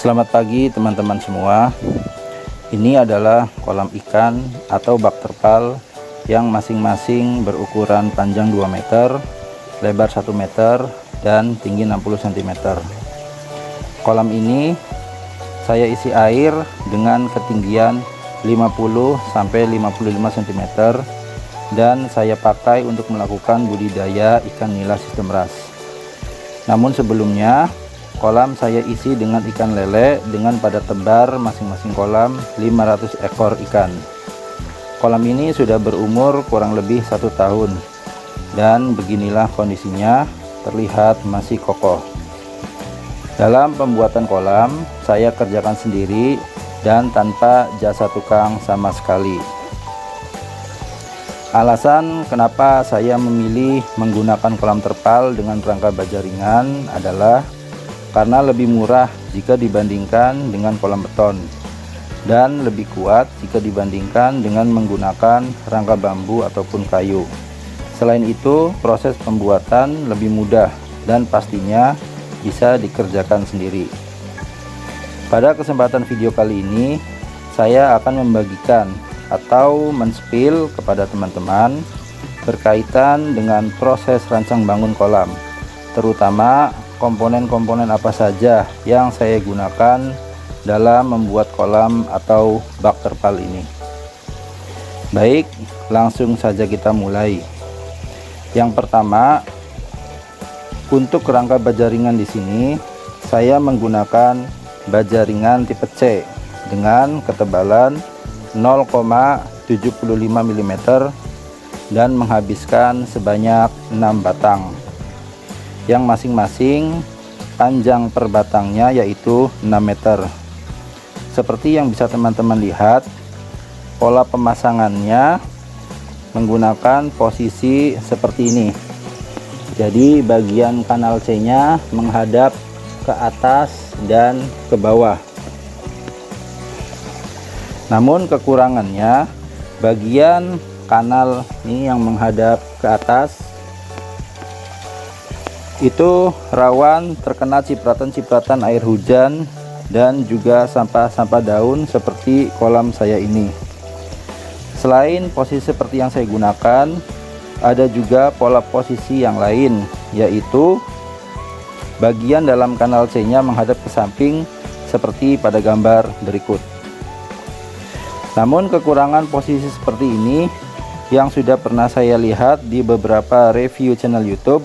Selamat pagi teman-teman semua. Ini adalah kolam ikan atau bak terpal yang masing-masing berukuran panjang 2 meter, lebar 1 meter, dan tinggi 60 cm. Kolam ini saya isi air dengan ketinggian 50-55 cm dan saya pakai untuk melakukan budidaya ikan nila sistem ras. Namun sebelumnya kolam saya isi dengan ikan lele dengan pada tebar masing-masing kolam 500 ekor ikan. Kolam ini sudah berumur kurang lebih 1 tahun dan beginilah kondisinya, terlihat masih kokoh. Dalam pembuatan kolam saya kerjakan sendiri dan tanpa jasa tukang sama sekali. Alasan kenapa saya memilih menggunakan kolam terpal dengan rangka baja ringan adalah karena lebih murah jika dibandingkan dengan kolam beton dan lebih kuat jika dibandingkan dengan menggunakan rangka bambu ataupun kayu. Selain itu, proses pembuatan lebih mudah dan pastinya bisa dikerjakan sendiri. Pada kesempatan video kali ini saya akan membagikan atau men-spill kepada teman-teman berkaitan dengan proses rancang bangun kolam, terutama komponen-komponen apa saja yang saya gunakan dalam membuat kolam atau bak terpal ini. Baik, langsung saja kita mulai. Yang pertama, untuk rangka baja ringan di sini saya menggunakan baja ringan tipe C dengan ketebalan 0,75 mm dan menghabiskan sebanyak 6 batang yang masing-masing panjang per batangnya yaitu 6 meter. Seperti yang bisa teman-teman lihat, pola pemasangannya menggunakan posisi seperti ini. Jadi bagian kanal C nya menghadap ke atas dan ke bawah. Namun kekurangannya, bagian kanal ini yang menghadap ke atas itu rawan terkena cipratan-cipratan air hujan dan juga sampah-sampah daun seperti kolam saya ini. Selain posisi seperti yang saya gunakan, ada juga pola posisi yang lain, yaitu bagian dalam kanal C nya menghadap ke samping seperti pada gambar berikut. Namun kekurangan posisi seperti ini yang sudah pernah saya lihat di beberapa review channel YouTube,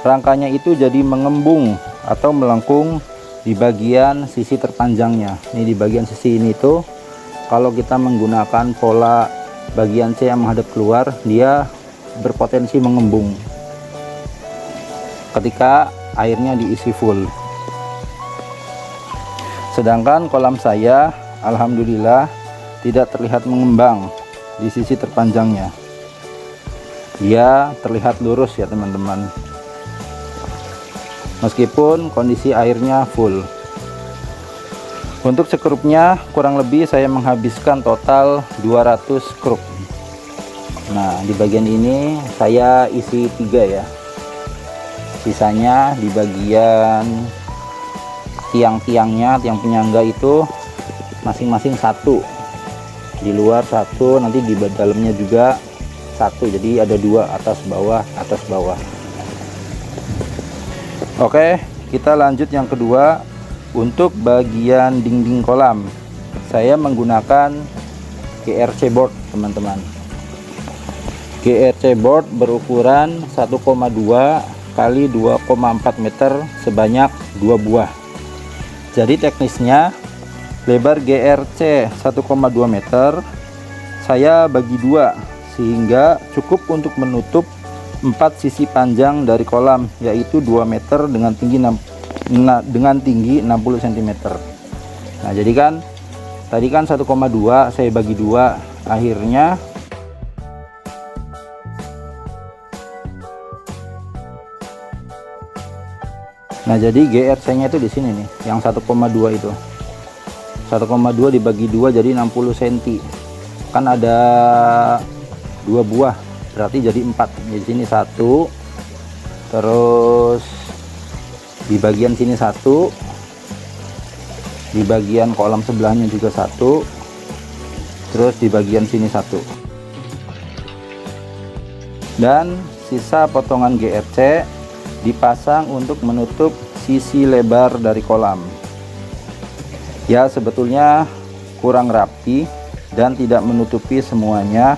rangkanya itu jadi mengembung atau melengkung di bagian sisi terpanjangnya. Ini di bagian sisi ini tuh, kalau kita menggunakan pola bagian C yang menghadap keluar, dia berpotensi mengembung ketika airnya diisi full. Sedangkan kolam saya alhamdulillah tidak terlihat mengembang di sisi terpanjangnya, dia terlihat lurus ya teman-teman, meskipun kondisi airnya full. Untuk sekrupnya kurang lebih saya menghabiskan total 200 skrup. Nah, di bagian ini saya isi 3 ya. Sisanya di bagian tiang-tiangnya, tiang penyangga itu masing-masing 1. Di luar 1, nanti di dalamnya juga 1. Jadi ada 2, atas bawah, atas bawah. Oke, kita lanjut yang kedua. Untuk bagian dinding kolam saya menggunakan GRC board teman-teman. GRC board berukuran 1,2 kali 2,4 meter sebanyak 2 buah. Jadi teknisnya lebar GRC 1,2 meter saya bagi 2 sehingga cukup untuk menutup 4 sisi panjang dari kolam, yaitu 2 meter dengan tinggi 60 cm. Nah, jadi kan tadi kan 1,2 saya bagi 2, akhirnya nah jadi GRC nya itu di sini nih, yang 1,2 itu 1,2 dibagi 2 jadi 60 cm, kan ada 2 buah berarti jadi 4. Di sini 1, terus di bagian sini 1, di bagian kolam sebelahnya juga satu, terus di bagian sini satu, dan sisa potongan GRC dipasang untuk menutup sisi lebar dari kolam. Ya, sebetulnya kurang rapi dan tidak menutupi semuanya,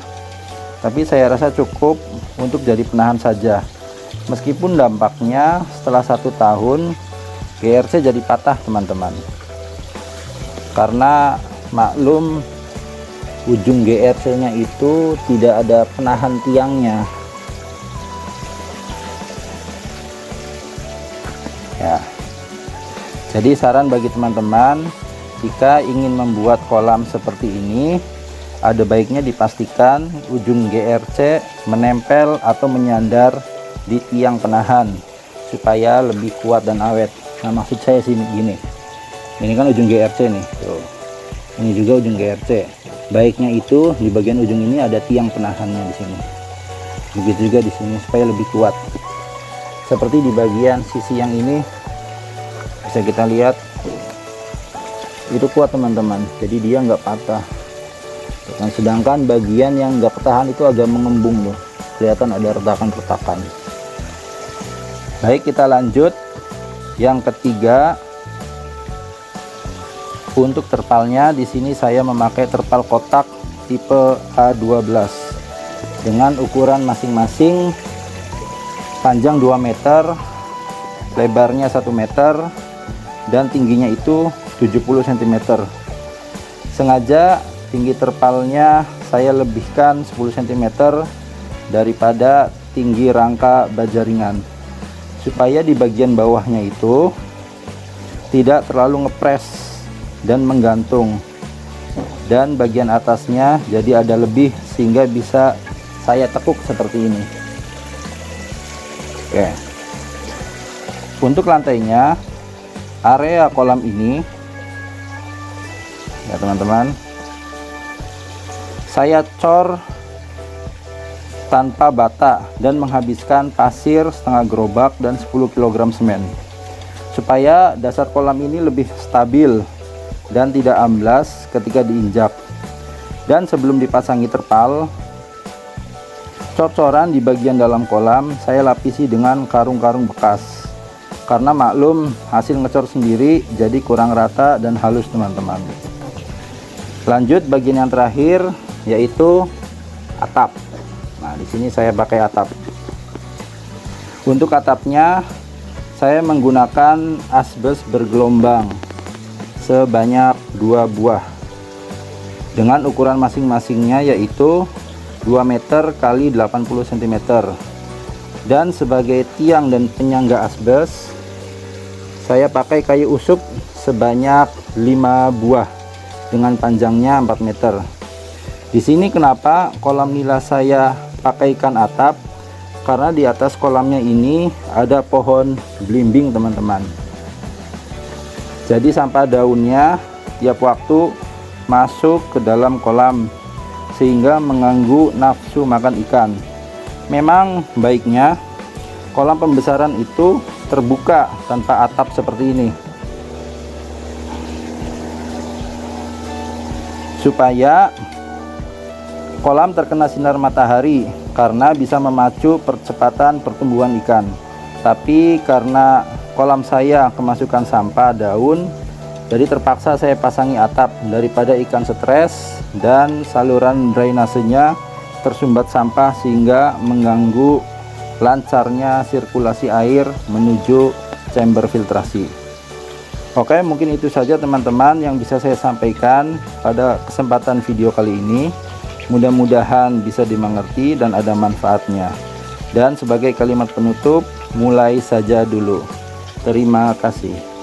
tapi saya rasa cukup untuk jadi penahan saja. Meskipun dampaknya setelah 1 tahun GRC jadi patah teman-teman, karena maklum ujung GRC nya itu tidak ada penahan tiangnya ya. Jadi saran bagi teman-teman, jika ingin membuat kolam seperti ini, ada baiknya dipastikan ujung GRC menempel atau menyandar di tiang penahan supaya lebih kuat dan awet. Nah, maksud saya sih gini, ini kan ujung GRC nih, tuh. Ini juga ujung GRC. Baiknya itu di bagian ujung ini ada tiang penahannya di sini. Begitu juga di sini supaya lebih kuat. Seperti di bagian sisi yang ini bisa kita lihat itu kuat teman-teman. Jadi dia nggak patah. Dan sedangkan bagian yang nggak ketahan itu agak mengembung loh. Kelihatan ada retakan-retakan. Baik, kita lanjut. Yang ketiga, untuk terpalnya di sini saya memakai terpal kotak tipe A12 dengan ukuran masing-masing panjang 2 meter, lebarnya 1 meter, dan tingginya itu 70 cm. Sengaja tinggi terpalnya saya lebihkan 10 cm daripada tinggi rangka baja ringan, supaya di bagian bawahnya itu tidak terlalu ngepres dan menggantung, dan bagian atasnya jadi ada lebih sehingga bisa saya tekuk seperti ini. Oke, untuk lantainya, area kolam ini ya teman-teman, saya cor tanpa bata dan menghabiskan pasir setengah gerobak dan 10 kg semen supaya dasar kolam ini lebih stabil dan tidak amblas ketika diinjak. Dan sebelum dipasangi terpal, cor-coran di bagian dalam kolam saya lapisi dengan karung-karung bekas, karena maklum hasil ngecor sendiri jadi kurang rata dan halus teman-teman. Lanjut bagian yang terakhir, yaitu atap. Nah, di sini saya pakai atap. Untuk atapnya saya menggunakan asbes bergelombang sebanyak 2 buah dengan ukuran masing-masingnya yaitu 2 meter kali 80 cm. Dan sebagai tiang dan penyangga asbes, saya pakai kayu usuk sebanyak 5 buah dengan panjangnya 4 meter. Di sini kenapa kolam nila saya pakaikan atap? Karena di atas kolamnya ini ada pohon belimbing teman-teman. Jadi sampah daunnya tiap waktu masuk ke dalam kolam sehingga mengganggu nafsu makan ikan. Memang baiknya kolam pembesaran itu terbuka tanpa atap seperti ini, supaya kolam terkena sinar matahari, karena bisa memacu percepatan pertumbuhan ikan. Tapi karena kolam saya kemasukan sampah daun, jadi terpaksa saya pasangi atap daripada ikan stres dan saluran drainasenya tersumbat sampah sehingga mengganggu lancarnya sirkulasi air menuju chamber filtrasi. Oke, mungkin itu saja teman-teman yang bisa saya sampaikan pada kesempatan video kali ini. Mudah-mudahan bisa dimengerti dan ada manfaatnya. Dan sebagai kalimat penutup, mulai saja dulu. Terima kasih.